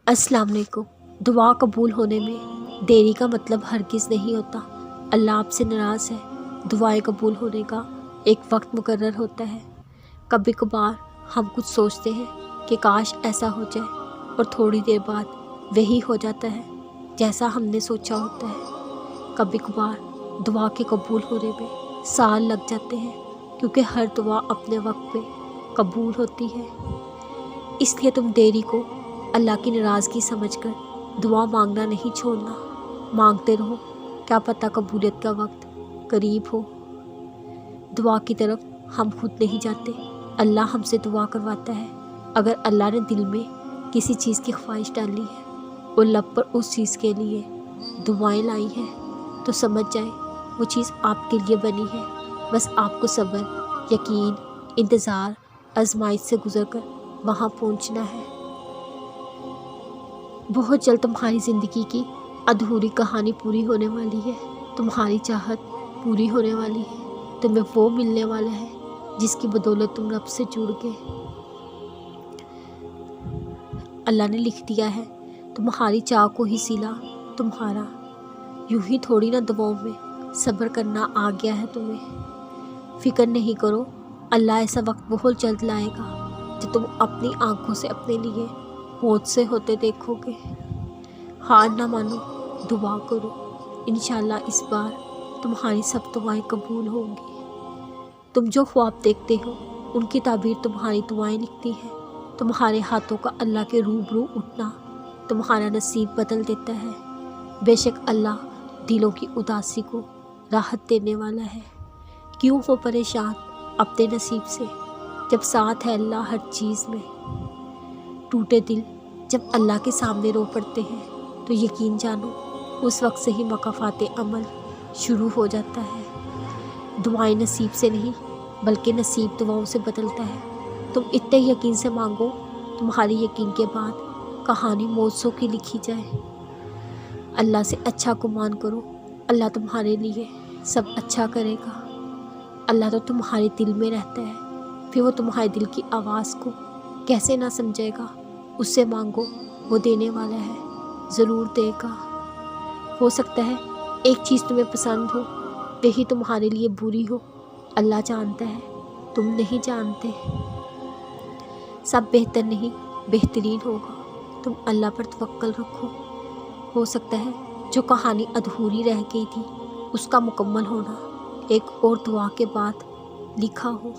अस्सलाम वालेकुम। दुआ कबूल होने में देरी का मतलब हरगिज़ नहीं होता। अल्लाह आपसे नाराज़ है। दुआएं कबूल होने का एक वक्त मुकर्रर होता है। कभी कभार हम कुछ सोचते हैं कि काश ऐसा हो जाए और थोड़ी देर बाद वही हो जाता है जैसा हमने सोचा होता है। कभी कभार दुआ के कबूल होने में साल लग जाते हैं क्योंकि हर दुआ अपने वक्त पे कबूल होती है। इसलिए तुम देरी को अल्लाह की नाराज़गी समझकर दुआ मांगना नहीं छोड़ना। मांगते रहो, क्या पता कबूलियत का वक्त करीब हो। दुआ की तरफ हम खुद नहीं जाते, अल्लाह हमसे दुआ करवाता है। अगर अल्लाह ने दिल में किसी चीज़ की ख्वाहिश डाली है और लब पर उस चीज़ के लिए दुआएं लाई हैं तो समझ जाए वो चीज़ आपके लिए बनी है। बस आपको सब्र, यकीन, इंतज़ार, आजमाइश से गुजर कर वहाँ पहुँचना है। बहुत जल्द तुम्हारी ज़िंदगी की अधूरी कहानी पूरी होने वाली है। तुम्हारी चाहत पूरी होने वाली है। तुम्हें वो मिलने वाला है जिसकी बदौलत तुम रब से जुड़ गए। अल्लाह ने लिख दिया है तुम्हारी चाह को ही सिला तुम्हारा। यूं ही थोड़ी ना दुआओं में सब्र करना आ गया है तुम्हें। फ़िक्र नहीं करो, अल्लाह ऐसा वक्त बहुत जल्द लाएगा जो तुम अपनी आंखों से अपने लिए मौत से होते देखोगे। हार ना मानो, दुआ करो, इंशाल्लाह इस बार तुम्हारी सब दुआएं कबूल होंगी। तुम जो ख्वाब देखते हो उनकी ताबीर तुम्हारी दुआएं लिखती हैं। तुम्हारे हाथों का अल्लाह के रूबरू उठना तुम्हारा नसीब बदल देता है। बेशक अल्लाह दिलों की उदासी को राहत देने वाला है। क्यों हो परेशान अपने नसीब से, जब साथ है अल्लाह हर चीज़ में। टूटे दिल जब अल्लाह के सामने रो पड़ते हैं तो यकीन जानो उस वक्त से ही मकाफ़ाते अमल शुरू हो जाता है। दुआएं नसीब से नहीं बल्कि नसीब दुआओं से बदलता है। तुम इतने यकीन से मांगो, तुम्हारी यकीन के बाद कहानी मौजों की लिखी जाए। अल्लाह से अच्छा गुमान करो, अल्लाह तुम्हारे लिए सब अच्छा करेगा। अल्लाह तो तुम्हारे दिल में रहता है, फिर वो तुम्हारे दिल की आवाज़ को कैसे ना समझेगा। उससे मांगो, वो देने वाला है, ज़रूर देगा। हो सकता है एक चीज़ तुम्हें पसंद हो, वही तुम्हारे लिए बुरी हो। अल्लाह जानता है, तुम नहीं जानते। सब बेहतर नहीं बेहतरीन होगा। तुम अल्लाह पर तवक्कल रखो। हो सकता है जो कहानी अधूरी रह गई थी उसका मुकम्मल होना एक और दुआ के बाद लिखा हो।